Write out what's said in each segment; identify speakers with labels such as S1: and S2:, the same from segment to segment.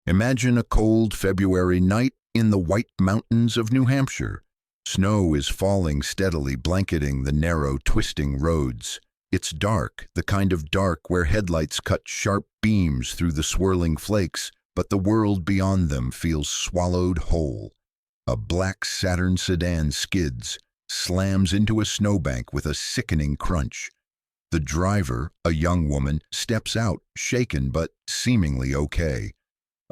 S1: Imagine a cold February night in the White Mountains of New Hampshire. Snow is falling steadily, blanketing the narrow, twisting roads. It's dark, the kind of dark where headlights cut sharp beams through the swirling flakes, but the world beyond them feels swallowed whole. A black Saturn sedan skids, slams into a snowbank with a sickening crunch. The driver, a young woman, steps out, shaken but seemingly okay.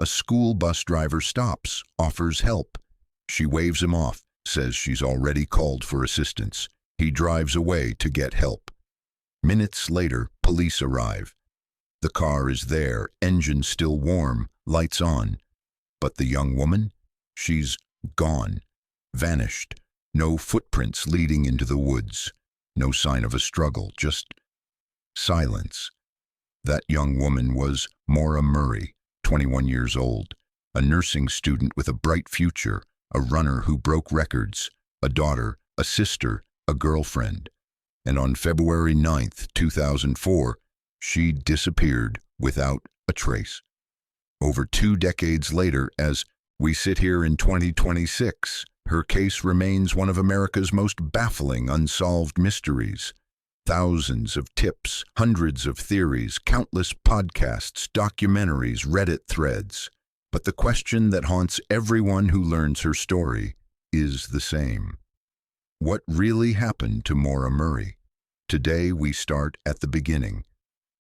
S1: A school bus driver stops, offers help. She waves him off, says she's already called for assistance. He drives away to get help. Minutes later, police arrive. The car is there, engine still warm, lights on. But the young woman? She's gone, vanished. No footprints leading into the woods. No sign of a struggle, just silence. That young woman was Maura Murray, 21 years old, a nursing student with a bright future, a runner who broke records, a daughter, a sister, a girlfriend. And on February 9th, 2004, she disappeared without a trace. Over 2 decades later, as we sit here in 2026, her case remains one of America's most baffling unsolved mysteries. Thousands of tips, hundreds of theories, countless podcasts, documentaries, Reddit threads. But the question that haunts everyone who learns her story is the same. What really happened to Maura Murray? Today we start at the beginning,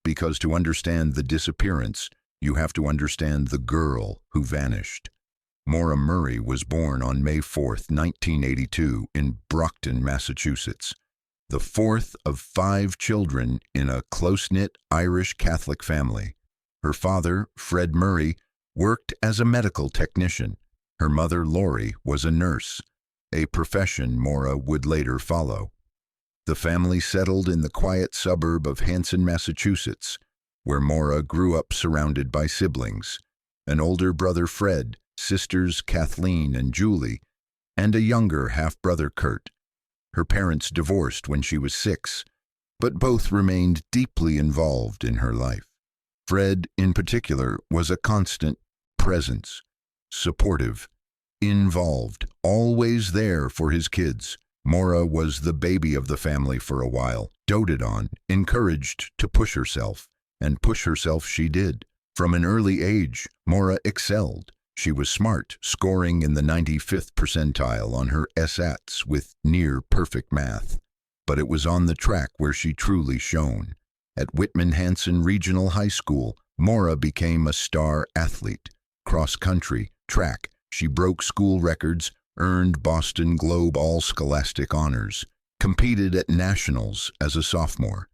S1: because to understand the disappearance, you have to understand the girl who vanished. Maura Murray was born on May 4, 1982, in Brockton, Massachusetts, the fourth of 5 children in a close-knit Irish Catholic family. Her father, Fred Murray, worked as a medical technician. Her mother, Lori, was a nurse, a profession Mora would later follow. The family settled in the quiet suburb of Hanson, Massachusetts, where Mora grew up surrounded by siblings, an older brother, Fred, sisters Kathleen and Julie, and a younger half-brother, Kurt. Her parents divorced when she was 6, but both remained deeply involved in her life. Fred, in particular, was a constant presence, supportive, involved, always there for his kids. Mora was the baby of the family for a while, doted on, encouraged to push herself, and push herself she did. From an early age, Mora excelled. She was smart, scoring in the 95th percentile on her SATs with near-perfect math. But it was on the track where she truly shone. At Whitman-Hanson Regional High School, Mora became a star athlete. Cross-country, track, she broke school records, earned Boston Globe All-Scholastic honors, competed at nationals as a sophomore.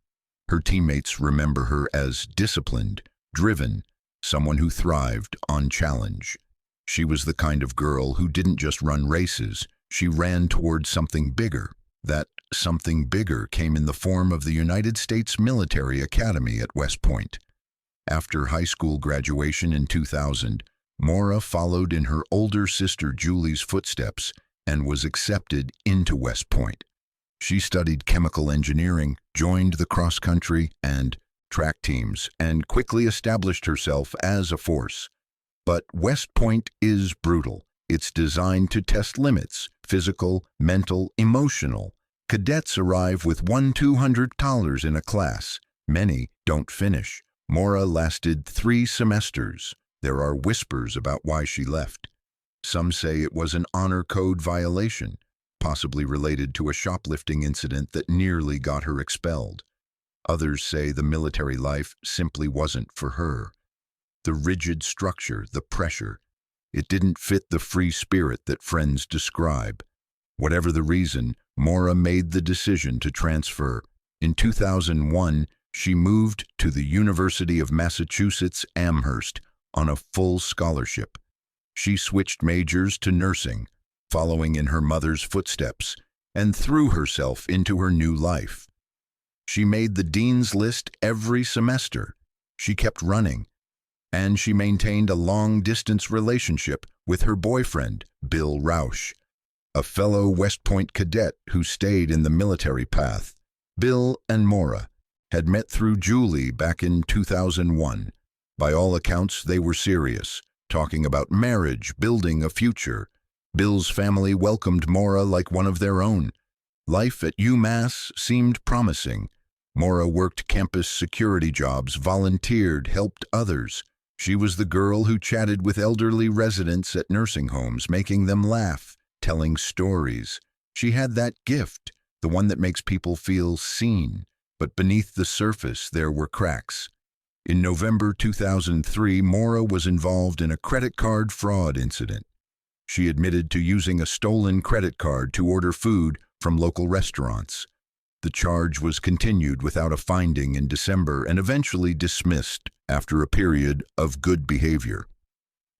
S1: Her teammates remember her as disciplined, driven, someone who thrived on challenge. She was the kind of girl who didn't just run races, she ran toward something bigger. That something bigger came in the form of the United States Military Academy at West Point. After high school graduation in 2000, Mora followed in her older sister Julie's footsteps and was accepted into West Point. She studied chemical engineering, joined the cross-country and track teams, and quickly established herself as a force. But West Point is brutal. It's designed to test limits, physical, mental, emotional. Cadets arrive with $1,200 in a class. Many don't finish. Mora lasted 3 semesters. There are whispers about why she left. Some say it was an honor code violation, possibly related to a shoplifting incident that nearly got her expelled. Others say the military life simply wasn't for her. The rigid structure, the pressure, it didn't fit the free spirit that friends describe. Whatever the reason, Mora made the decision to transfer. In 2001, she moved to the University of Massachusetts Amherst on a full scholarship. She switched majors to nursing, following in her mother's footsteps, and threw herself into her new life. She made the dean's list every semester. She kept running, and she maintained a long-distance relationship with her boyfriend, Bill Rausch, a fellow West Point cadet who stayed in the military path. Bill and Mora had met through Julie back in 2001. By all accounts, they were serious, talking about marriage, building a future. Bill's family welcomed Mora like one of their own. Life at UMass seemed promising. Mora worked campus security jobs, volunteered, helped others. She was the girl who chatted with elderly residents at nursing homes, making them laugh, telling stories. She had that gift, the one that makes people feel seen. But beneath the surface, there were cracks. In November 2003, Mora was involved in a credit card fraud incident. She admitted to using a stolen credit card to order food from local restaurants. The charge was continued without a finding in December and eventually dismissed after a period of good behavior.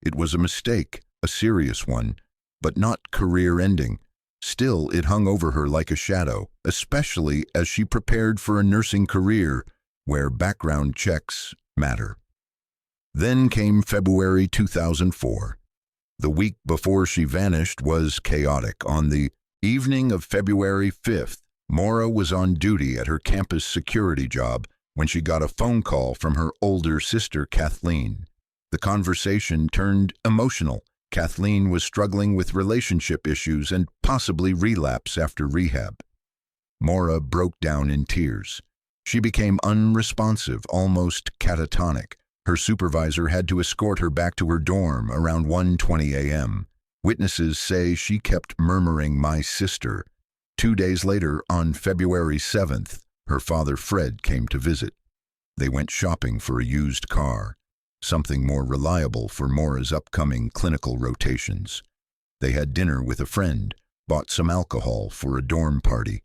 S1: It was a mistake, a serious one, but not career-ending. Still, it hung over her like a shadow, especially as she prepared for a nursing career where background checks matter. Then came February 2004. The week before she vanished was chaotic. On the evening of February 5th, Mora was on duty at her campus security job when she got a phone call from her older sister, Kathleen. The conversation turned emotional. Kathleen was struggling with relationship issues and possibly relapse after rehab. Mora broke down in tears. She became unresponsive, almost catatonic. Her supervisor had to escort her back to her dorm around 1:20 a.m. Witnesses say she kept murmuring, "My sister." 2 days later, on February 7th, her father Fred came to visit. They went shopping for a used car, something more reliable for Mora's upcoming clinical rotations. They had dinner with a friend, bought some alcohol for a dorm party.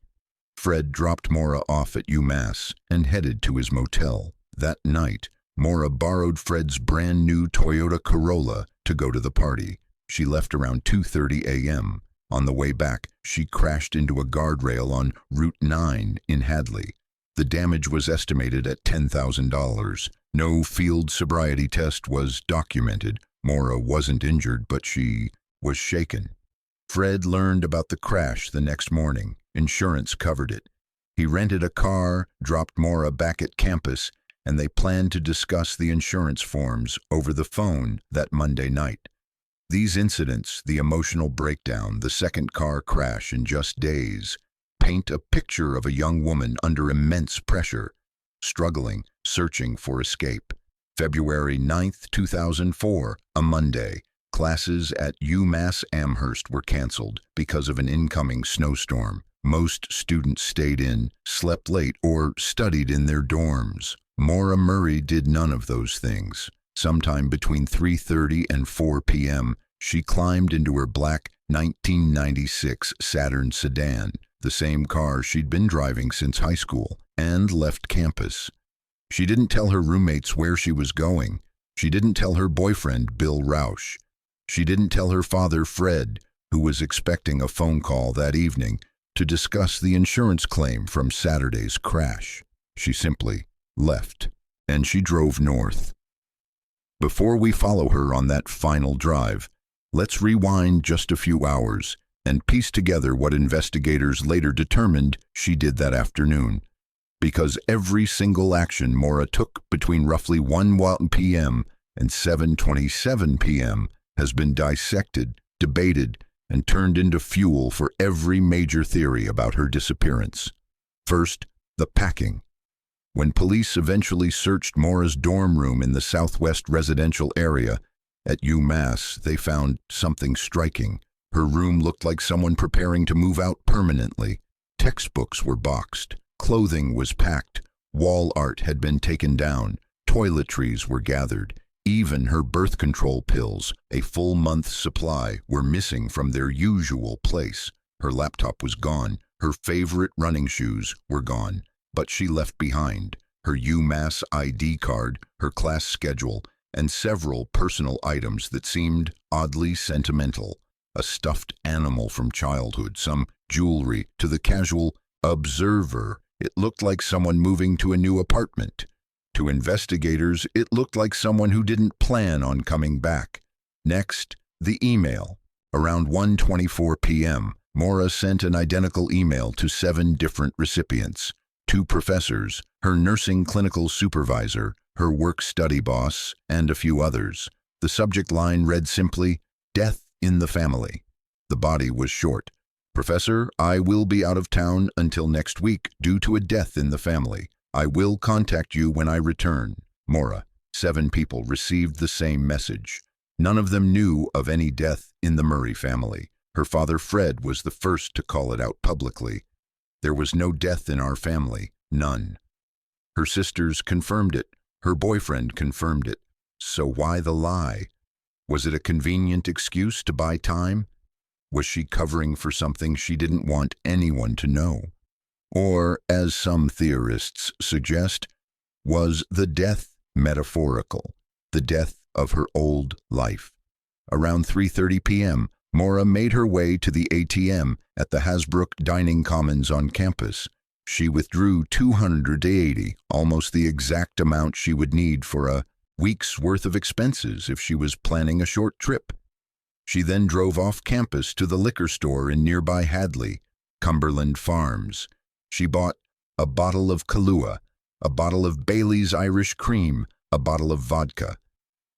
S1: Fred dropped Mora off at UMass and headed to his motel. That night, Mora borrowed Fred's brand new Toyota Corolla to go to the party. She left around 2:30 a.m. On the way back, she crashed into a guardrail on Route 9 in Hadley. The damage was estimated at $10,000. No field sobriety test was documented. Mora wasn't injured, but she was shaken. Fred learned about the crash the next morning. Insurance covered it. He rented a car, dropped Mora back at campus, and they planned to discuss the insurance forms over the phone that Monday night. These incidents, the emotional breakdown, the second car crash in just days, paint a picture of a young woman under immense pressure, struggling, searching for escape. February 9th, 2004, a Monday. Classes at UMass Amherst were canceled because of an incoming snowstorm. Most students stayed in, slept late, or studied in their dorms. Maura Murray did none of those things. Sometime between 3:30 and 4 p.m., she climbed into her black 1996 Saturn sedan, the same car she'd been driving since high school, and left campus. She didn't tell her roommates where she was going. She didn't tell her boyfriend, Bill Rausch. She didn't tell her father, Fred, who was expecting a phone call that evening to discuss the insurance claim from Saturday's crash. She simply left, and she drove north. Before we follow her on that final drive, let's rewind just a few hours and piece together what investigators later determined she did that afternoon. Because every single action Mora took between roughly 1 p.m. and 7:27 p.m. has been dissected, debated, and turned into fuel for every major theory about her disappearance. First, the packing. When police eventually searched Mora's dorm room in the southwest residential area at UMass, they found something striking. Her room looked like someone preparing to move out permanently. Textbooks were boxed, clothing was packed, wall art had been taken down, toiletries were gathered. Even her birth control pills, a full month's supply, were missing from their usual place. Her laptop was gone. Her favorite running shoes were gone. But she left behind her UMass ID card, her class schedule, and several personal items that seemed oddly sentimental. A stuffed animal from childhood, some jewelry. To the casual observer, it looked like someone moving to a new apartment. To investigators, it looked like someone who didn't plan on coming back. Next, the email. Around 1:24 p.m., Mora sent an identical email to 7 different recipients. 2 professors, her nursing clinical supervisor, her work-study boss, and a few others. The subject line read simply, "Death in the family." The body was short. "Professor, I will be out of town until next week due to a death in the family. I will contact you when I return. Mora." 7 people received the same message. None of them knew of any death in the Murray family. Her father Fred was the first to call it out publicly. "There was no death in our family, none." Her sisters confirmed it. Her boyfriend confirmed it. So why the lie? Was it a convenient excuse to buy time? Was she covering for something she didn't want anyone to know? Or, as some theorists suggest, was the death metaphorical, the death of her old life? Around 3:30 p.m., Mora made her way to the ATM at the Hasbrook Dining Commons on campus. She withdrew $280, almost the exact amount she would need for a week's worth of expenses if she was planning a short trip. She then drove off campus to the liquor store in nearby Hadley, Cumberland Farms. She bought a bottle of Kahlua, a bottle of Bailey's Irish Cream, a bottle of vodka.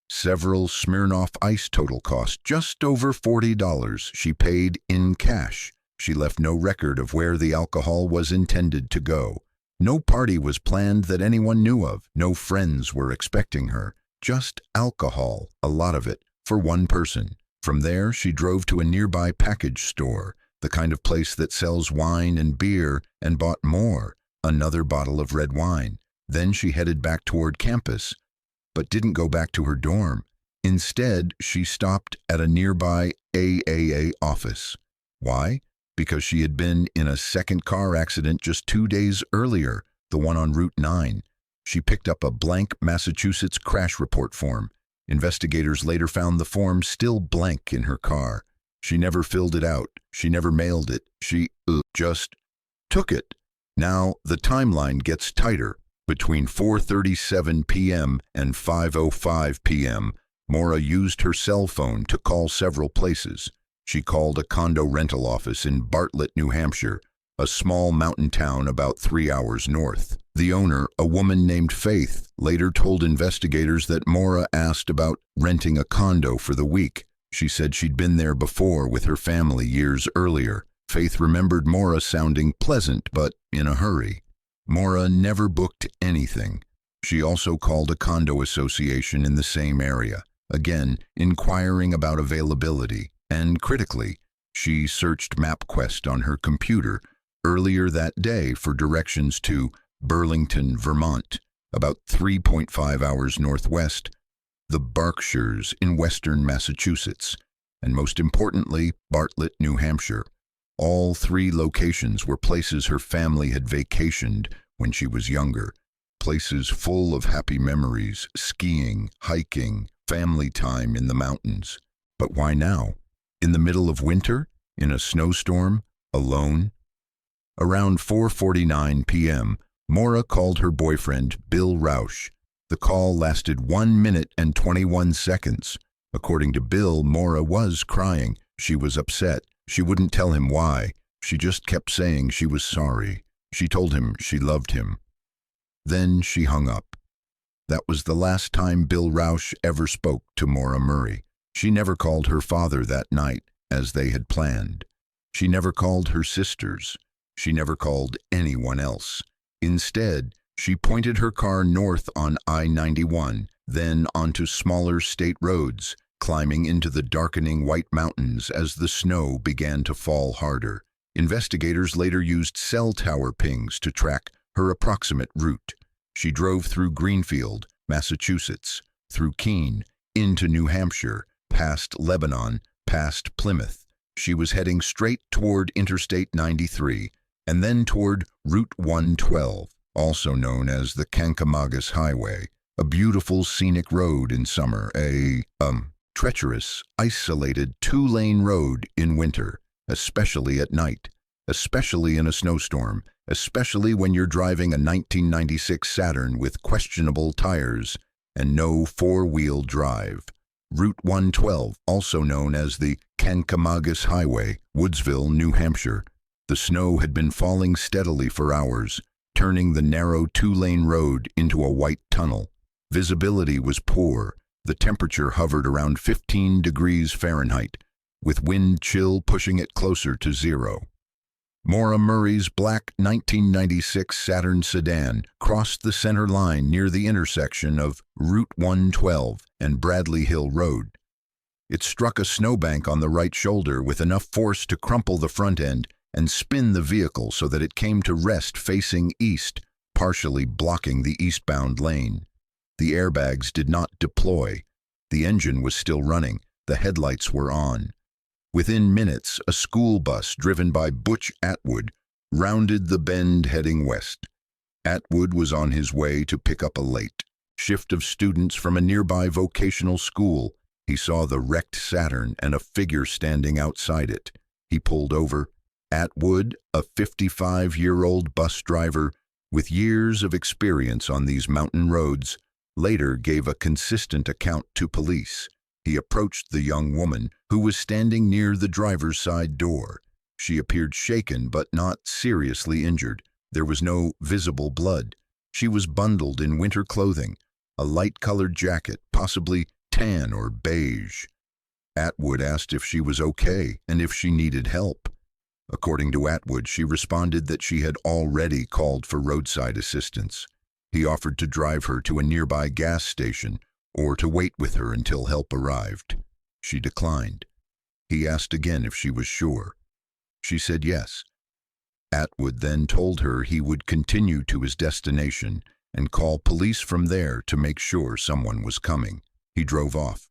S1: Several Smirnoff Ice total cost just over $40 she paid in cash. She left no record of where the alcohol was intended to go. No party was planned that anyone knew of. No friends were expecting her. Just alcohol, a lot of it, for one person. From there, she drove to a nearby package store, the kind of place that sells wine and beer, and bought more, another bottle of red wine. Then she headed back toward campus, but didn't go back to her dorm. Instead, she stopped at a nearby AAA office. Why? Because she had been in a second car accident just 2 days earlier, the one on Route 9. She picked up a blank Massachusetts crash report form. Investigators later found the form still blank in her car. She never filled it out. She never mailed it. She just took it. Now, the timeline gets tighter. Between 4:37 p.m. and 5:05 p.m., Mora used her cell phone to call several places. She called a condo rental office in Bartlett, New Hampshire, a small mountain town about 3 hours north. The owner, a woman named Faith, later told investigators that Mora asked about renting a condo for the week. She said she'd been there before with her family years earlier. Faith remembered Mora sounding pleasant but in a hurry. Mora never booked anything. She also called a condo association in the same area, again inquiring about availability. And critically, she searched MapQuest on her computer earlier that day for directions to Burlington, Vermont, about 3.5 hours northwest, the Berkshires in western Massachusetts, and most importantly, Bartlett, New Hampshire. All 3 locations were places her family had vacationed when she was younger, places full of happy memories, skiing, hiking, family time in the mountains. But why now? In the middle of winter? In a snowstorm? Alone? Around 4:49 p.m., Mora called her boyfriend, Bill Rausch. The call lasted 1 minute and 21 seconds. According to Bill, Mora was crying. She was upset. She wouldn't tell him why. She just kept saying she was sorry. She told him she loved him. Then she hung up. That was the last time Bill Rausch ever spoke to Maura Murray. She never called her father that night, as they had planned. She never called her sisters. She never called anyone else. Instead, she pointed her car north on I-91, then onto smaller state roads, climbing into the darkening White Mountains as the snow began to fall harder. Investigators later used cell tower pings to track her approximate route. She drove through Greenfield, Massachusetts, through Keene, into New Hampshire, past Lebanon, past Plymouth. She was heading straight toward Interstate 93, and then toward Route 112, also known as the Kankamagus Highway, a beautiful scenic road in summer, a treacherous, isolated 2-lane road in winter, especially at night, especially in a snowstorm, especially when you're driving a 1996 Saturn with questionable tires and no 4-wheel drive. Route 112, also known as the Kankamagus Highway, Woodsville, New Hampshire. The snow had been falling steadily for hours, turning the narrow 2-lane road into a white tunnel. Visibility was poor. The temperature hovered around 15 degrees Fahrenheit, with wind chill pushing it closer to zero. Maura Murray's black 1996 Saturn sedan crossed the center line near the intersection of Route 112 and Bradley Hill Road. It struck a snowbank on the right shoulder with enough force to crumple the front end and spin the vehicle so that it came to rest facing east, partially blocking the eastbound lane. The airbags did not deploy. The engine was still running. The headlights were on. Within minutes, a school bus driven by Butch Atwood rounded the bend heading west. Atwood was on his way to pick up a late shift of students from a nearby vocational school. He saw the wrecked Saturn and a figure standing outside it. He pulled over. Atwood, a 55-year-old bus driver with years of experience on these mountain roads, later gave a consistent account to police. He approached the young woman, who was standing near the driver's side door. She appeared shaken but not seriously injured. There was no visible blood. She was bundled in winter clothing, a light-colored jacket, possibly tan or beige. Atwood asked if she was okay and if she needed help. According to Atwood, she responded that she had already called for roadside assistance. He offered to drive her to a nearby gas station or to wait with her until help arrived. She declined. He asked again if she was sure. She said yes. Atwood then told her he would continue to his destination and call police from there to make sure someone was coming. He drove off.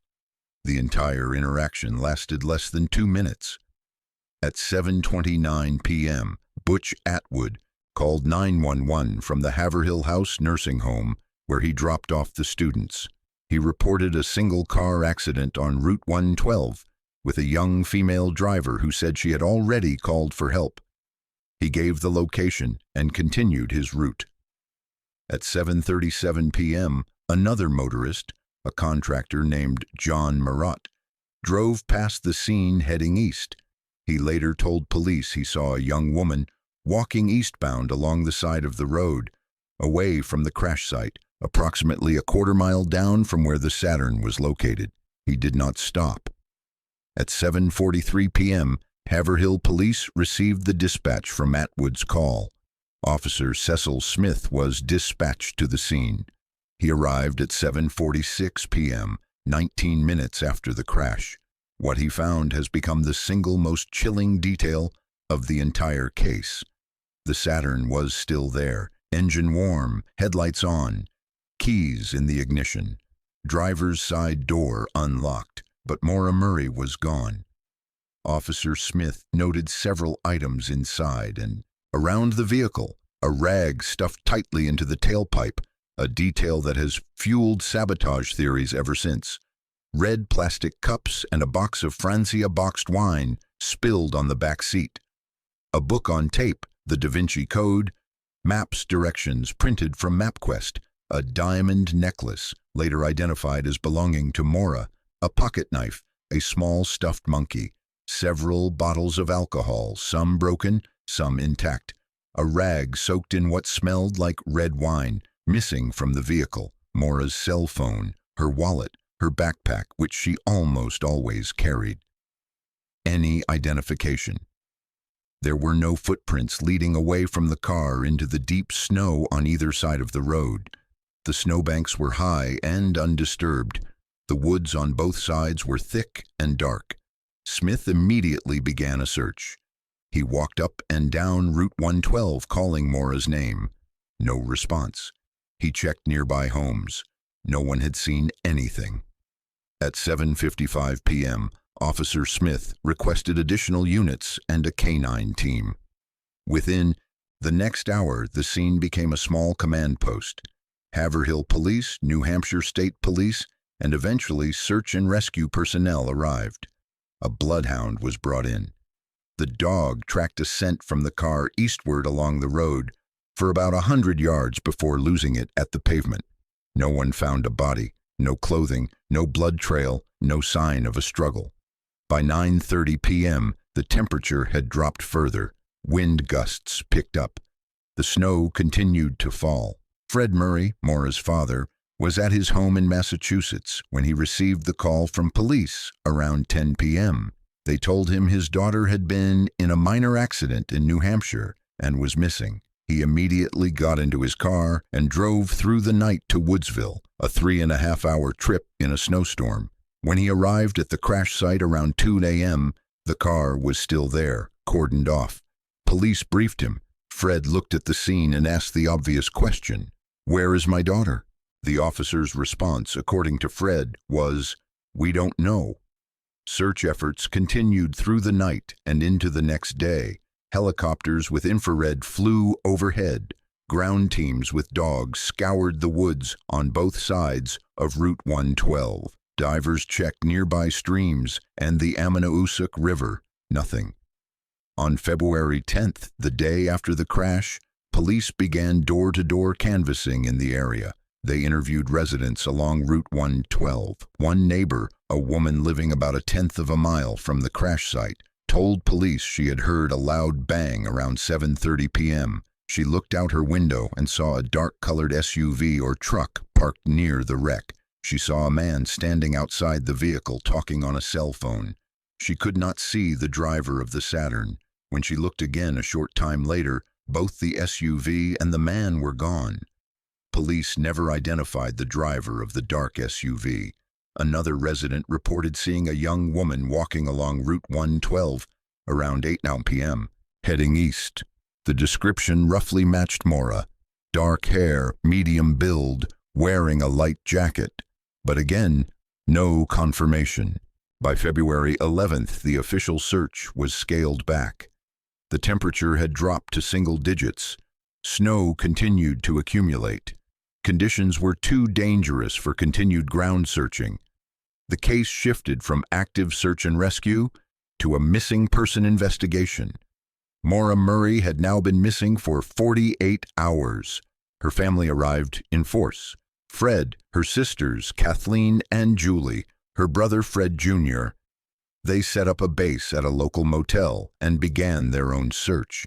S1: The entire interaction lasted less than 2 minutes. At 7:29 p.m., Butch Atwood called 911 from the Haverhill House nursing home where he dropped off the students. He reported a single-car accident on Route 112 with a young female driver who said she had already called for help. He gave the location and continued his route. At 7:37 p.m., another motorist, a contractor named John Murat, drove past the scene heading east. He later told police he saw a young woman walking eastbound along the side of the road, away from the crash site, approximately a quarter-mile down from where the Saturn was located. He did not stop. At 7:43 p.m., Haverhill police received the dispatch from Atwood's call. Officer Cecil Smith was dispatched to the scene. He arrived at 7:46 p.m., 19 minutes after the crash. What he found has become the single most chilling detail of the entire case. The Saturn was still there, engine warm, headlights on, keys in the ignition, driver's side door unlocked, but Maura Murray was gone. Officer Smith noted several items inside and around the vehicle, a rag stuffed tightly into the tailpipe, a detail that has fueled sabotage theories ever since. Red plastic cups and a box of Francia boxed wine spilled on the back seat. A book on tape, the Da Vinci Code, maps directions printed from MapQuest, a diamond necklace, later identified as belonging to Mora, a pocket knife, a small stuffed monkey, several bottles of alcohol, some broken, some intact, a rag soaked in what smelled like red wine, missing from the vehicle, Mora's cell phone, her wallet, her backpack, which she almost always carried. Any identification. There were no footprints leading away from the car into the deep snow on either side of the road. The snowbanks were high and undisturbed. The woods on both sides were thick and dark. Smith immediately began a search. He walked up and down Route 112 calling Mora's name. No response. He checked nearby homes. No one had seen anything. At 7:55 p.m., Officer Smith requested additional units and a canine team. Within the next hour, the scene became a small command post. Haverhill Police, New Hampshire State Police, and eventually search and rescue personnel arrived. A bloodhound was brought in. The dog tracked a scent from the car eastward along the road for about 100 yards before losing it at the pavement. No one found a body, no clothing, no blood trail, no sign of a struggle. By 9:30 p.m., the temperature had dropped further. Wind gusts picked up. The snow continued to fall. Fred Murray, Mora's father, was at his home in Massachusetts when he received the call from police around 10 p.m. They told him his daughter had been in a minor accident in New Hampshire and was missing. He immediately got into his car and drove through the night to Woodsville, a 3.5-hour trip in a snowstorm. When he arrived at the crash site around 2 a.m., the car was still there, cordoned off. Police briefed him. Fred looked at the scene and asked the obvious question, "Where is my daughter?" The officer's response, according to Fred, was, "We don't know." Search efforts continued through the night and into the next day. Helicopters with infrared flew overhead. Ground teams with dogs scoured the woods on both sides of Route 112. Divers checked nearby streams and the Ammonoosuc River. Nothing. On February 10th, the day after the crash, police began door-to-door canvassing in the area. They interviewed residents along Route 112. One neighbor, a woman living about 1/10 of a mile from the crash site, told police she had heard a loud bang around 7:30 p.m. She looked out her window and saw a dark-colored SUV or truck parked near the wreck. She saw a man standing outside the vehicle talking on a cell phone. She could not see the driver of the Saturn. When she looked again a short time later, both the SUV and the man were gone. Police never identified the driver of the dark SUV. Another resident reported seeing a young woman walking along Route 112 around 8 p.m., heading east. The description roughly matched Mora. Dark hair, medium build, wearing a light jacket. But again, no confirmation. By February 11th, the official search was scaled back. The temperature had dropped to single digits. Snow continued to accumulate. Conditions were too dangerous for continued ground searching. The case shifted from active search and rescue to a missing person investigation. Maura Murray had now been missing for 48 hours. Her family arrived in force. Fred, her sisters, Kathleen and Julie, her brother Fred Jr. They set up a base at a local motel and began their own search.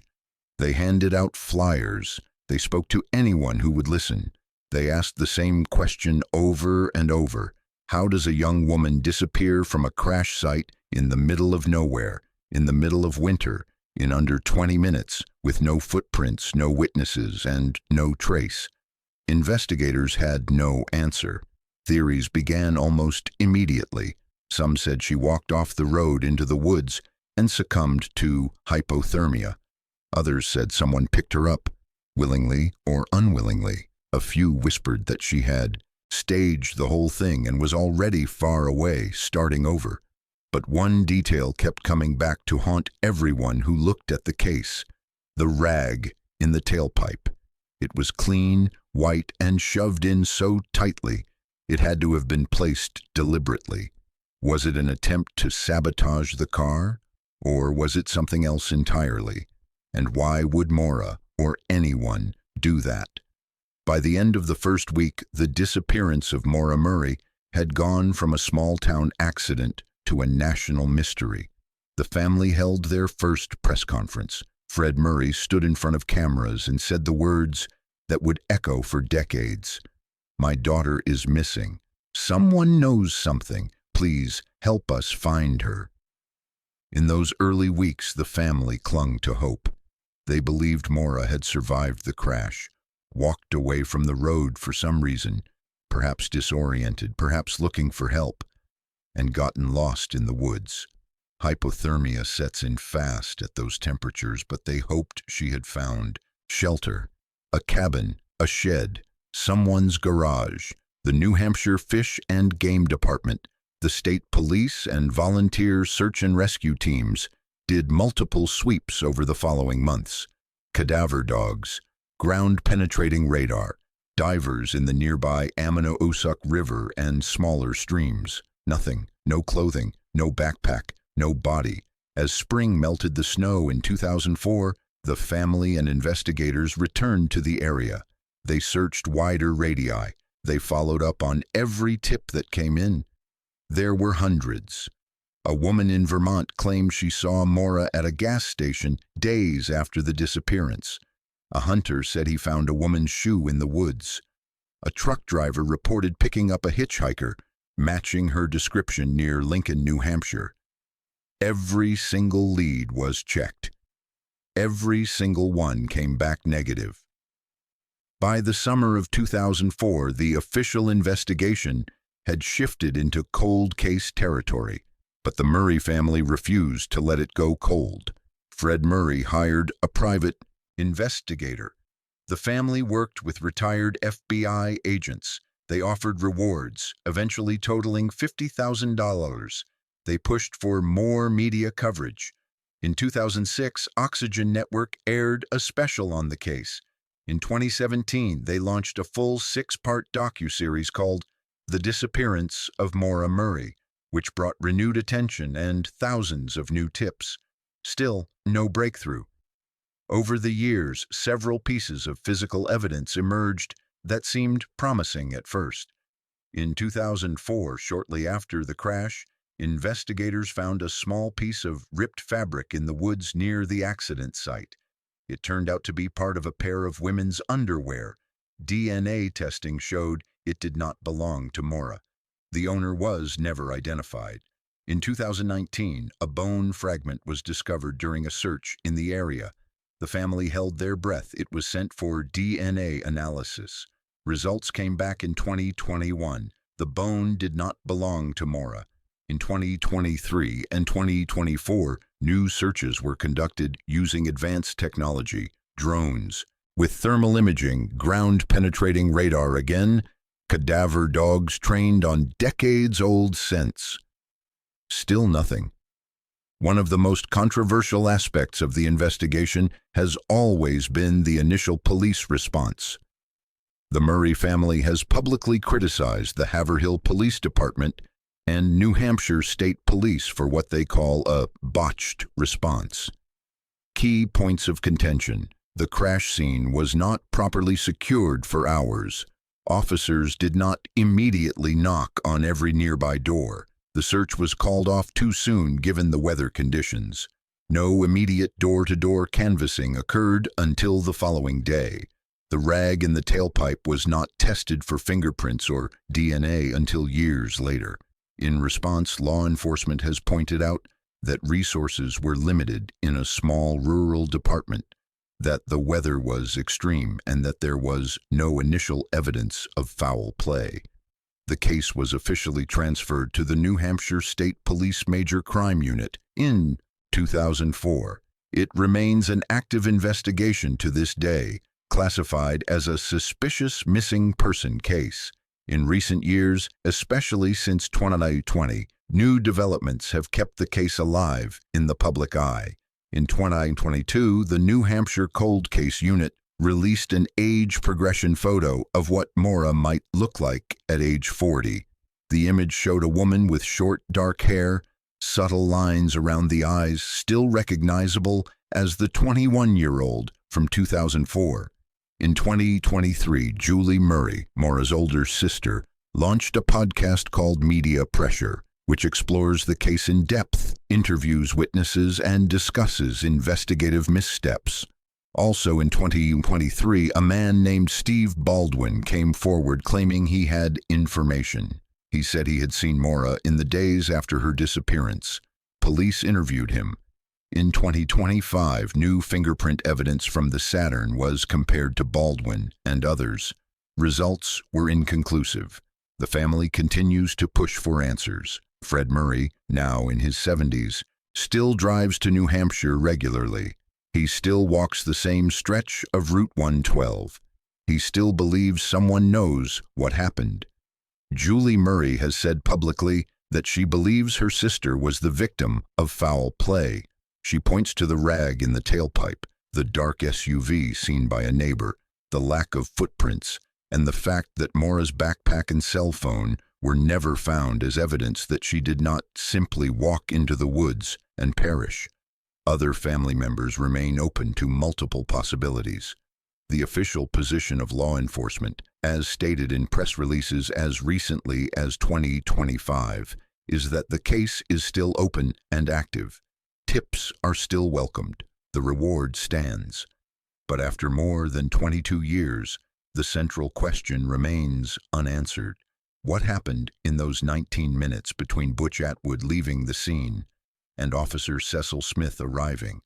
S1: They handed out flyers. They spoke to anyone who would listen. They asked the same question over and over. How does a young woman disappear from a crash site in the middle of nowhere, in the middle of winter, in under 20 minutes, with no footprints, no witnesses, and no trace? Investigators had no answer. Theories began almost immediately. Some said she walked off the road into the woods and succumbed to hypothermia. Others said someone picked her up, willingly or unwillingly. A few whispered that she had staged the whole thing and was already far away, starting over. But one detail kept coming back to haunt everyone who looked at the case: the rag in the tailpipe. It was clean, white, and shoved in so tightly it had to have been placed deliberately. Was it an attempt to sabotage the car, or was it something else entirely? And why would Mora, or anyone, do that? By the end of the first week, the disappearance of Maura Murray had gone from a small-town accident to a national mystery. The family held their first press conference. Fred Murray stood in front of cameras and said the words that would echo for decades. "My daughter is missing. Someone knows something. Please help us find her." In those early weeks, the family clung to hope. They believed Mora had survived the crash, walked away from the road for some reason, perhaps disoriented, perhaps looking for help, and gotten lost in the woods. Hypothermia sets in fast at those temperatures, but they hoped she had found shelter, a cabin, a shed, someone's garage. The New Hampshire Fish and Game Department, the state police, and volunteer search and rescue teams did multiple sweeps over the following months. Cadaver dogs, ground-penetrating radar, divers in the nearby Ammonoosuc River and smaller streams. Nothing, no clothing, no backpack, no body. As spring melted the snow in 2004, the family and investigators returned to the area. They searched wider radii. They followed up on every tip that came in. There were hundreds. A woman in Vermont claimed she saw Mora at a gas station days after the disappearance. A hunter said he found a woman's shoe in the woods. a truck driver reported picking up a hitchhiker, matching her description near Lincoln, New Hampshire. Every single lead was checked. Every single one came back negative. By the summer of 2004, the official investigation had shifted into cold case territory, but the Murray family refused to let it go cold. Fred Murray hired a private investigator. The family worked with retired FBI agents. They offered rewards, eventually totaling $50,000. They pushed for more media coverage. In 2006, Oxygen Network aired a special on the case. In 2017, they launched a full 6-part docuseries called The Disappearance of Maura Murray, which brought renewed attention and thousands of new tips. Still, no breakthrough. Over the years, several pieces of physical evidence emerged that seemed promising at first. In 2004, shortly after the crash, investigators found a small piece of ripped fabric in the woods near the accident site. It turned out to be part of a pair of women's underwear. DNA testing showed it did not belong to Mora. The owner was never identified. In 2019, a bone fragment was discovered during a search in the area. The family held their breath. It was sent for DNA analysis. Results came back in 2021. The bone did not belong to Mora. In 2023 and 2024, new searches were conducted using advanced technology, drones, with thermal imaging, ground-penetrating radar again, cadaver dogs trained on decades-old scents. Still nothing. One of the most controversial aspects of the investigation has always been the initial police response. The Murray family has publicly criticized the Haverhill Police Department and New Hampshire State Police for what they call a botched response. Key points of contention. The crash scene was not properly secured for hours. Officers did not immediately knock on every nearby door. The search was called off too soon given the weather conditions. No immediate door-to-door canvassing occurred until the following day. The rag in the tailpipe was not tested for fingerprints or DNA until years later. In response, law enforcement has pointed out that resources were limited in a small rural department, that the weather was extreme, and that there was no initial evidence of foul play. The case was officially transferred to the New Hampshire State Police Major Crime Unit in 2004. It remains an active investigation to this day, classified as a suspicious missing person case. In recent years, especially since 2020, new developments have kept the case alive in the public eye. In 2022, the New Hampshire Cold Case Unit released an age progression photo of what Mora might look like at age 40. The image showed a woman with short, dark hair, subtle lines around the eyes, still recognizable as the 21-year-old from 2004. In 2023, Julie Murray, Mora's older sister, launched a podcast called Media Pressure, which explores the case in depth, interviews witnesses, and discusses investigative missteps. Also in 2023, a man named Steve Baldwin came forward claiming he had information. He said he had seen Mora in the days after her disappearance. Police interviewed him. In 2025, new fingerprint evidence from the Saturn was compared to Baldwin and others. Results were inconclusive. The family continues to push for answers. Fred Murray, now in his 70s, still drives to New Hampshire regularly. He still walks the same stretch of Route 112. He still believes someone knows what happened. Julie Murray has said publicly that she believes her sister was the victim of foul play. She points to the rag in the tailpipe, the dark SUV seen by a neighbor, the lack of footprints, and the fact that Mora's backpack and cell phone were never found as evidence that she did not simply walk into the woods and perish. Other family members remain open to multiple possibilities. The official position of law enforcement, as stated in press releases as recently as 2025, is that the case is still open and active. Tips are still welcomed. The reward stands. But after more than 22 years, the central question remains unanswered. What happened in those 19 minutes between Butch Atwood leaving the scene and Officer Cecil Smith arriving?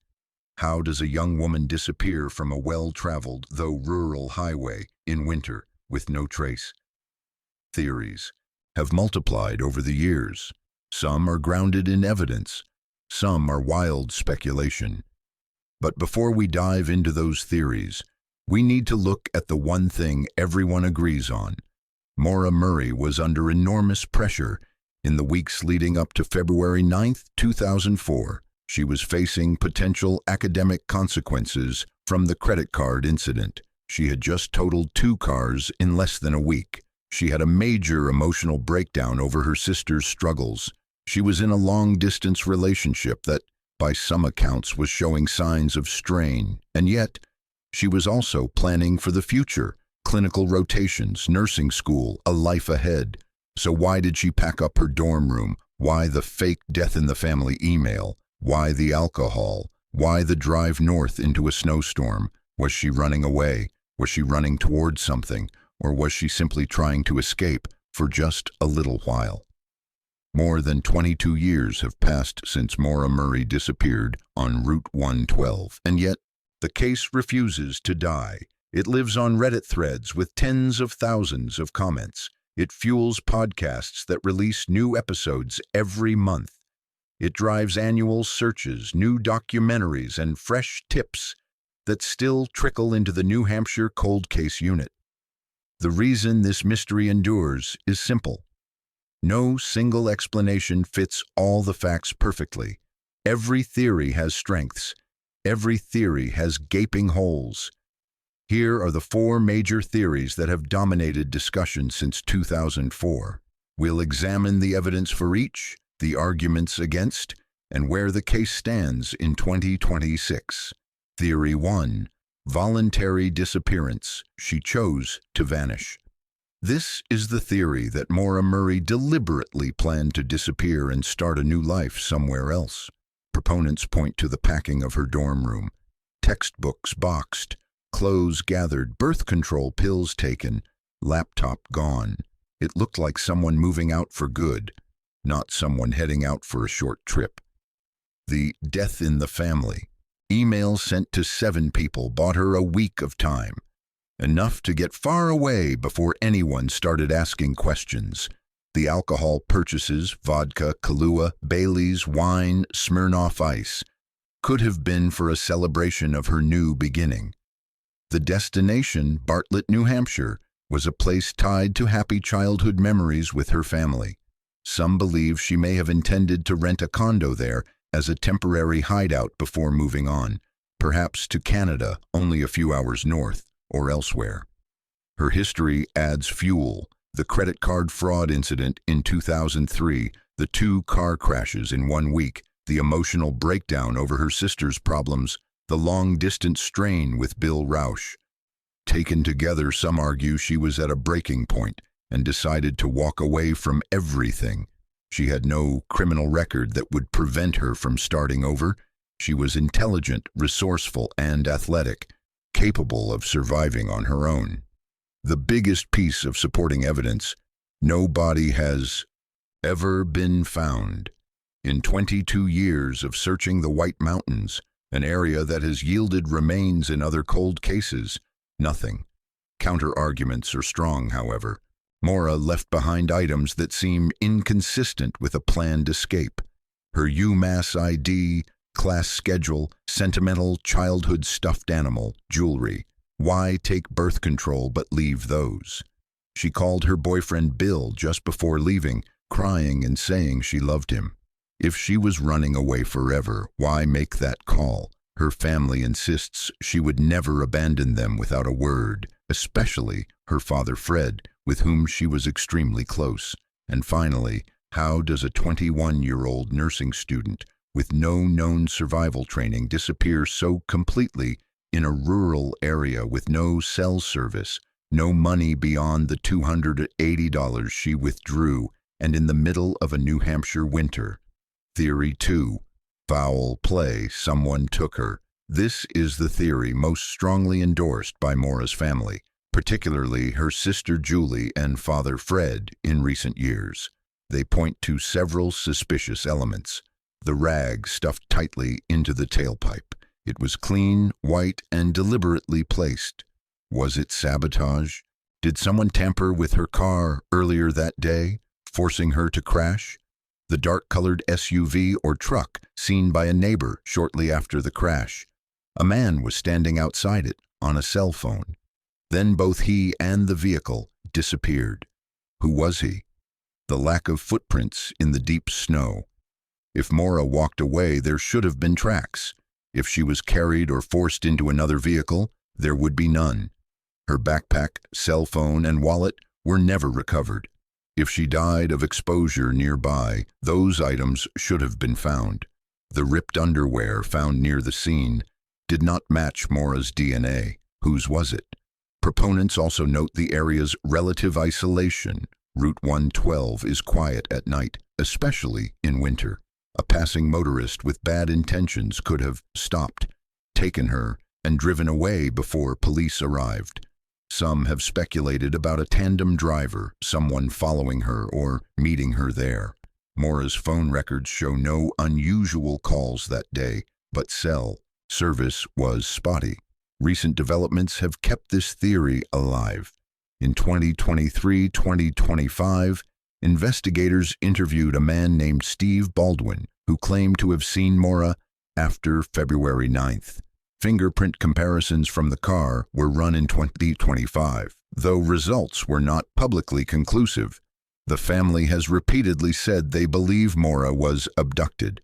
S1: How does a young woman disappear from a well-traveled, though rural highway in winter with no trace? Theories have multiplied over the years. Some are grounded in evidence, some are wild speculation. But before we dive into those theories, we need to look at the one thing everyone agrees on. Maura Murray was under enormous pressure in the weeks leading up to February 9, 2004. She was facing potential academic consequences from the credit card incident. She had just totaled 2 cars in less than a week. She had a major emotional breakdown over her sister's struggles. She was in a long-distance relationship that, by some accounts, was showing signs of strain. And yet, she was also planning for the future, clinical rotations, nursing school, a life ahead. So why did she pack up her dorm room? Why the fake death in the family email? Why the alcohol? Why the drive north into a snowstorm? Was she running away? Was she running towards something? Or was she simply trying to escape for just a little while? More than 22 years have passed since Maura Murray disappeared on Route 112, and yet the case refuses to die. It lives on Reddit threads with tens of thousands of comments. It fuels podcasts that release new episodes every month. It drives annual searches, new documentaries, and fresh tips that still trickle into the New Hampshire cold case unit. The reason this mystery endures is simple. No single explanation fits all the facts perfectly. Every theory has strengths. Every theory has gaping holes. Here are the 4 major theories that have dominated discussion since 2004. We'll examine the evidence for each, the arguments against, and where the case stands in 2026. Theory 1. Voluntary disappearance. She chose to vanish. This is the theory that Maura Murray deliberately planned to disappear and start a new life somewhere else. Proponents point to the packing of her dorm room. Textbooks boxed, clothes gathered, birth control pills taken, laptop gone. It looked like someone moving out for good, not someone heading out for a short trip. The death in the family. Emails sent to 7 people bought her a week of time. Enough to get far away before anyone started asking questions. The alcohol purchases, vodka, Kahlua, Bailey's, wine, Smirnoff Ice, could have been for a celebration of her new beginning. The destination, Bartlett, New Hampshire, was a place tied to happy childhood memories with her family. Some believe she may have intended to rent a condo there as a temporary hideout before moving on, perhaps to Canada, only a few hours north, or elsewhere. Her history adds fuel. The credit card fraud incident in 2003, the 2 car crashes in 1 week, the emotional breakdown over her sister's problems, the long-distance strain with Bill Rausch. Taken together, some argue she was at a breaking point and decided to walk away from everything. She had no criminal record that would prevent her from starting over. She was intelligent, resourceful, and athletic, capable of surviving on her own. The biggest piece of supporting evidence: no body has ever been found. In 22 years of searching the White Mountains, an area that has yielded remains in other cold cases, nothing. Counter-arguments are strong, however. Mora left behind items that seem inconsistent with a planned escape. Her UMass ID, class schedule, sentimental childhood stuffed animal, jewelry. Why take birth control but leave those? She called her boyfriend Bill just before leaving, crying and saying she loved him. If she was running away forever, why make that call? Her family insists she would never abandon them without a word, especially her father Fred, with whom she was extremely close. And finally, how does a 21-year-old nursing student with no known survival training disappear so completely in a rural area with no cell service, no money beyond the $280 she withdrew, and in the middle of a New Hampshire winter? Theory 2. Foul play. Someone took her. This is the theory most strongly endorsed by Mora's family, particularly her sister Julie and father Fred in recent years. They point to several suspicious elements. The rag stuffed tightly into the tailpipe. It was clean, white, and deliberately placed. Was it sabotage? Did someone tamper with her car earlier that day, forcing her to crash? The dark-colored SUV or truck seen by a neighbor shortly after the crash. A man was standing outside it on a cell phone. Then both he and the vehicle disappeared. Who was he? The lack of footprints in the deep snow. If Mora walked away, there should have been tracks. If she was carried or forced into another vehicle, there would be none. Her backpack, cell phone, and wallet were never recovered. If she died of exposure nearby, those items should have been found. The ripped underwear found near the scene did not match Mora's DNA. Whose was it? Proponents also note the area's relative isolation. Route 112 is quiet at night, especially in winter. A passing motorist with bad intentions could have stopped, taken her, and driven away before police arrived. Some have speculated about a tandem driver, someone following her or meeting her there. Mora's phone records show no unusual calls that day, but cell service was spotty. Recent developments have kept this theory alive. In 2023-2025, investigators interviewed a man named Steve Baldwin, who claimed to have seen Mora after February 9th. Fingerprint comparisons from the car were run in 2025, though results were not publicly conclusive. The family has repeatedly said they believe Mora was abducted.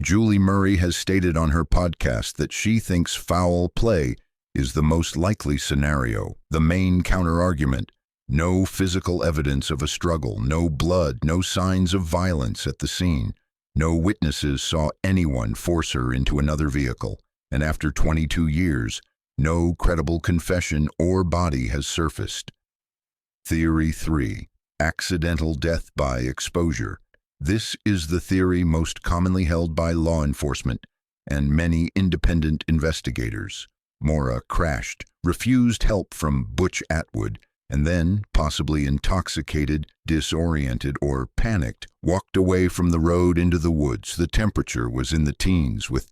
S1: Julie Murray has stated on her podcast that she thinks foul play is the most likely scenario. The main counterargument: no physical evidence of a struggle, no blood, no signs of violence at the scene. No witnesses saw anyone force her into another vehicle, and after 22 years, no credible confession or body has surfaced. Theory 3. Accidental death by exposure. This is the theory most commonly held by law enforcement and many independent investigators. Mora crashed, refused help from Butch Atwood, and then, possibly intoxicated, disoriented, or panicked, walked away from the road into the woods. The temperature was in the teens, with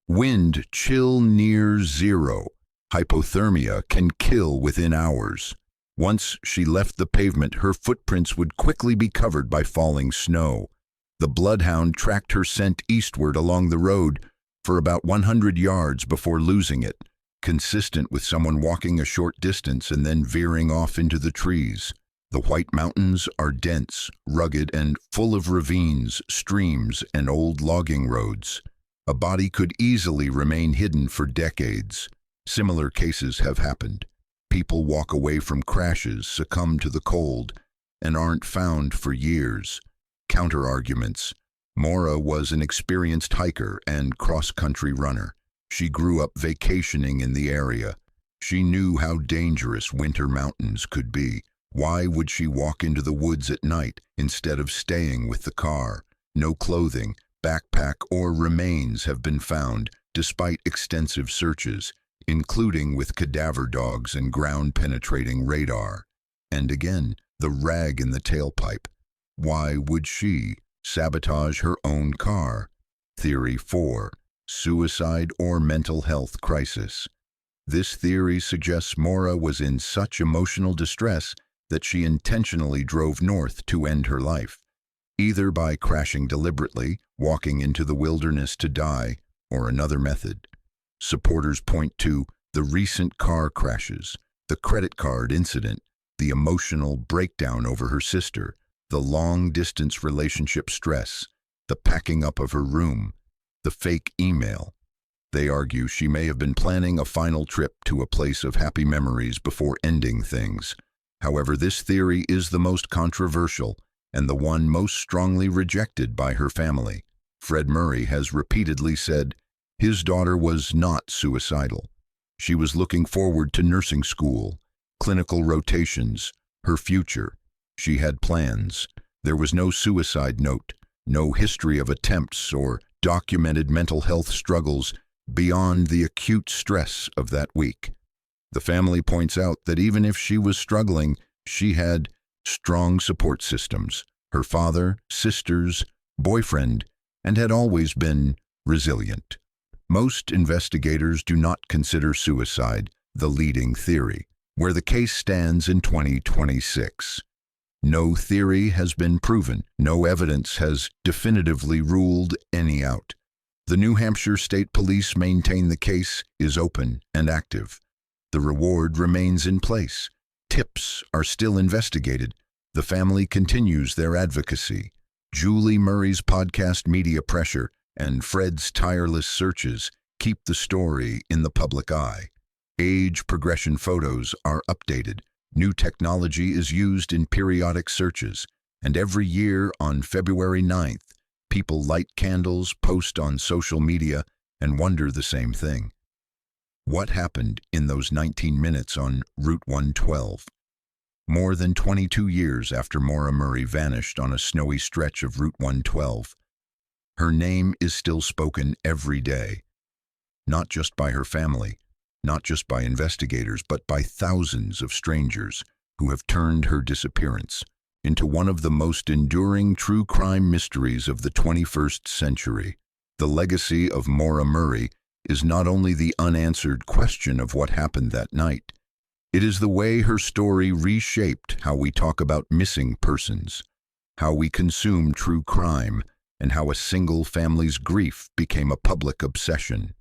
S1: wind chill near zero. Hypothermia can kill within hours. Once she left the pavement, her footprints would quickly be covered by falling snow. The bloodhound tracked her scent eastward along the road for about 100 yards before losing it, consistent with someone walking a short distance and then veering off into the trees. The White Mountains are dense, rugged, and full of ravines, streams, and old logging roads. A body could easily remain hidden for decades. Similar cases have happened. People walk away from crashes, succumb to the cold, and aren't found for years. Counterarguments: Mora was an experienced hiker and cross-country runner. She grew up vacationing in the area. She knew how dangerous winter mountains could be. Why would she walk into the woods at night instead of staying with the car? No clothing, backpack, or remains have been found, despite extensive searches, including with cadaver dogs and ground-penetrating radar. And again, the rag in the tailpipe. Why would she sabotage her own car? Theory 4. Suicide or mental health crisis. This theory suggests Mora was in such emotional distress that she intentionally drove north to end her life, either by crashing deliberately, walking into the wilderness to die, or another method. Supporters point to the recent car crashes, the credit card incident, the emotional breakdown over her sister, the long-distance relationship stress, the packing up of her room, the fake email. They argue she may have been planning a final trip to a place of happy memories before ending things. However, this theory is the most controversial and the one most strongly rejected by her family. Fred Murray has repeatedly said his daughter was not suicidal. She was looking forward to nursing school, clinical rotations, her future. She had plans. There was no suicide note, no history of attempts or documented mental health struggles beyond the acute stress of that week. The family points out that even if she was struggling, she had strong support systems, her father, sisters, boyfriend, and had always been resilient. Most investigators do not consider suicide the leading theory, where the case stands in 2026. No theory has been proven. No evidence has definitively ruled any out. The New Hampshire State Police maintain the case is open and active. The reward remains in place. Tips are still investigated. The family continues their advocacy. Julie Murray's podcast Media Pressure and Fred's tireless searches keep the story in the public eye. Age progression photos are updated. New technology is used in periodic searches, and every year on February 9th, people light candles, post on social media, and wonder the same thing. What happened in those 19 minutes on Route 112? More than 22 years after Maura Murray vanished on a snowy stretch of Route 112, her name is still spoken every day, not just by her family, not just by investigators, but by thousands of strangers who have turned her disappearance into one of the most enduring true crime mysteries of the 21st century. The legacy of Maura Murray is not only the unanswered question of what happened that night, it is the way her story reshaped how we talk about missing persons, how we consume true crime, and how a single family's grief became a public obsession.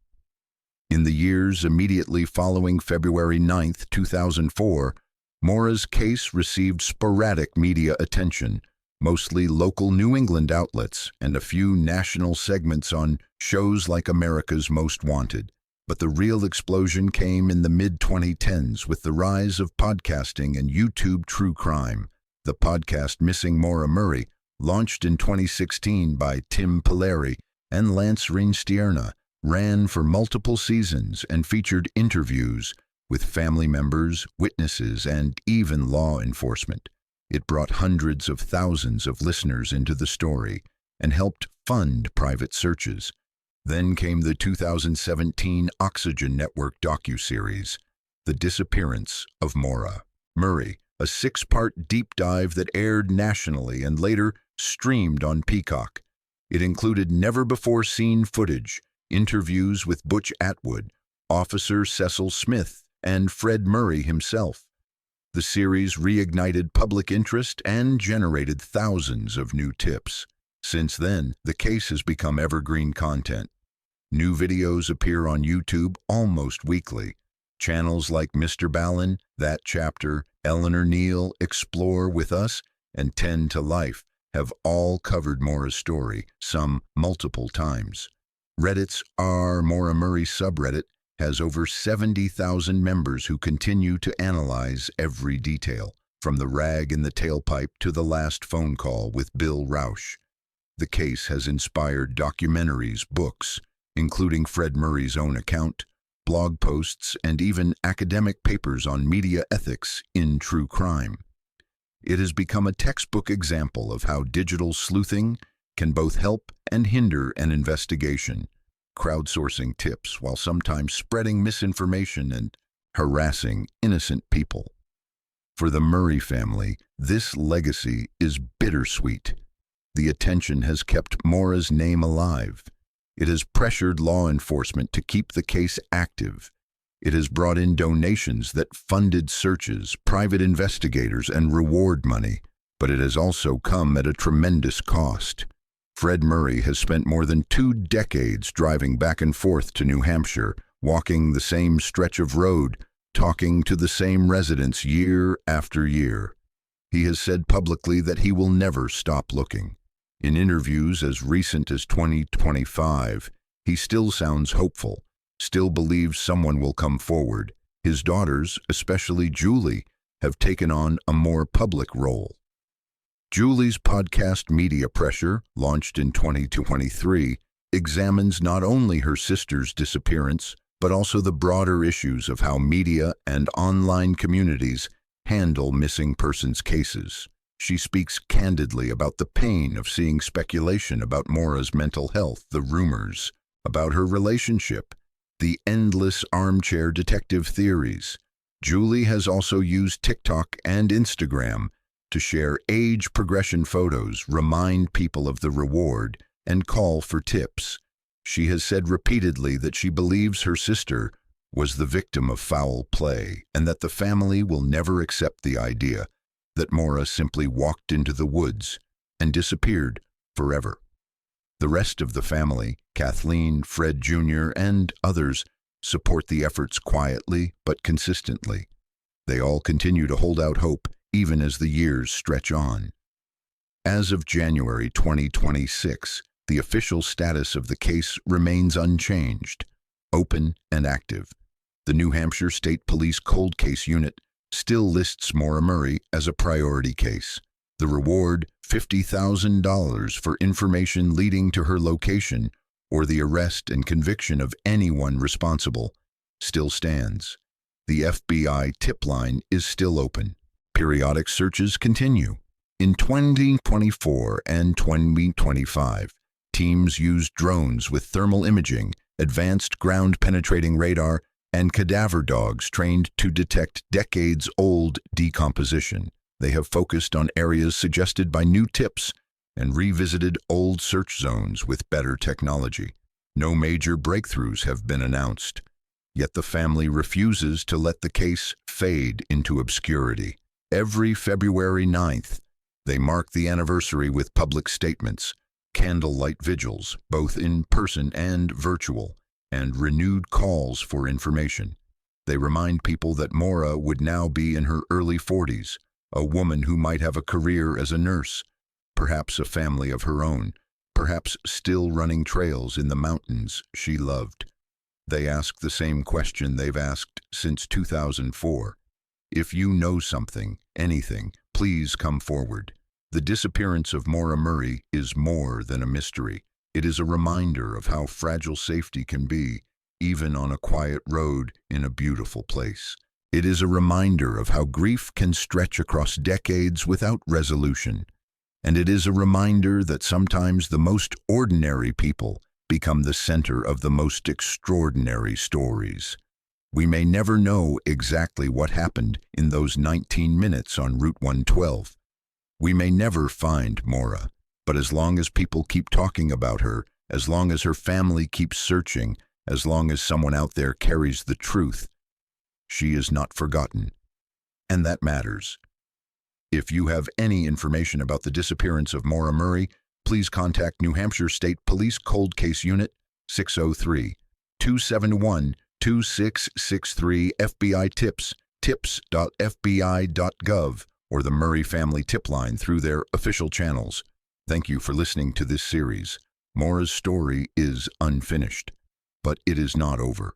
S1: In the years immediately following February 9, 2004, Mora's case received sporadic media attention, mostly local New England outlets and a few national segments on shows like America's Most Wanted. But the real explosion came in the mid-2010s with the rise of podcasting and YouTube true crime. The podcast Missing Maura Murray, launched in 2016 by Tim Polari and Lance Rinstierna, ran for multiple seasons and featured interviews with family members, witnesses, and even law enforcement. It brought hundreds of thousands of listeners into the story and helped fund private searches. Then came the 2017 Oxygen Network docuseries, The Disappearance of Maura Murray, a 6-part deep dive that aired nationally and later streamed on Peacock. It included never-before-seen footage, interviews with Butch Atwood, Officer Cecil Smith, and Fred Murray himself. The series reignited public interest and generated thousands of new tips. Since then, the case has become evergreen content. New videos appear on YouTube almost weekly. Channels like Mr. Ballin, That Chapter, Eleanor Neal, Explore With Us, and 10 to Life have all covered Maura's story, some multiple times. Reddit's R. Maura Murray subreddit has over 70,000 members who continue to analyze every detail, from the rag in the tailpipe to the last phone call with Bill Rausch. The case has inspired documentaries, books, including Fred Murray's own account, blog posts, and even academic papers on media ethics in true crime. It has become a textbook example of how digital sleuthing can both help and hinder an investigation, crowdsourcing tips while sometimes spreading misinformation and harassing innocent people. For the Murray family, this legacy is bittersweet. The attention has kept Maura's name alive. It has pressured law enforcement to keep the case active. It has brought in donations that funded searches, private investigators, and reward money, but it has also come at a tremendous cost. Fred Murray has spent more than 2 decades driving back and forth to New Hampshire, walking the same stretch of road, talking to the same residents year after year. He has said publicly that he will never stop looking. In interviews as recent as 2025, he still sounds hopeful, still believes someone will come forward. His daughters, especially Julie, have taken on a more public role. Julie's podcast Media Pressure, launched in 2023, examines not only her sister's disappearance, but also the broader issues of how media and online communities handle missing persons cases. She speaks candidly about the pain of seeing speculation about Maura's mental health, the rumors about her relationship, the endless armchair detective theories. Julie has also used TikTok and Instagram to share age progression photos, remind people of the reward, and call for tips. She has said repeatedly that she believes her sister was the victim of foul play and that the family will never accept the idea that Mora simply walked into the woods and disappeared forever. The rest of the family, Kathleen, Fred Jr., and others, support the efforts quietly but consistently. They all continue to hold out hope even as the years stretch on. As of January 2026, the official status of the case remains unchanged, open and active. The New Hampshire State Police Cold Case Unit still lists Maura Murray as a priority case. The reward, $50,000 for information leading to her location or the arrest and conviction of anyone responsible, still stands. The FBI tip line is still open. Periodic searches continue. In 2024 and 2025, teams used drones with thermal imaging, advanced ground-penetrating radar, and cadaver dogs trained to detect decades-old decomposition. They have focused on areas suggested by new tips and revisited old search zones with better technology. No major breakthroughs have been announced, yet the family refuses to let the case fade into obscurity. Every February 9th, they mark the anniversary with public statements, candlelight vigils, both in person and virtual, and renewed calls for information. They remind people that Mora would now be in her early 40s, a woman who might have a career as a nurse, perhaps a family of her own, perhaps still running trails in the mountains she loved. They ask the same question they've asked since 2004. If you know something, anything, please come forward. The disappearance of Maura Murray is more than a mystery. It is a reminder of how fragile safety can be, even on a quiet road in a beautiful place. It is a reminder of how grief can stretch across decades without resolution. And it is a reminder that sometimes the most ordinary people become the center of the most extraordinary stories. We may never know exactly what happened in those 19 minutes on Route 112. We may never find Mora, but as long as people keep talking about her, as long as her family keeps searching, as long as someone out there carries the truth, she is not forgotten. And that matters. If you have any information about the disappearance of Maura Murray, please contact New Hampshire State Police Cold Case Unit 603-271-2663 FBI Tips, tips.fbi.gov, or the Murray Family Tip Line through their official channels. Thank you for listening to this series. Mora's story is unfinished, but it is not over.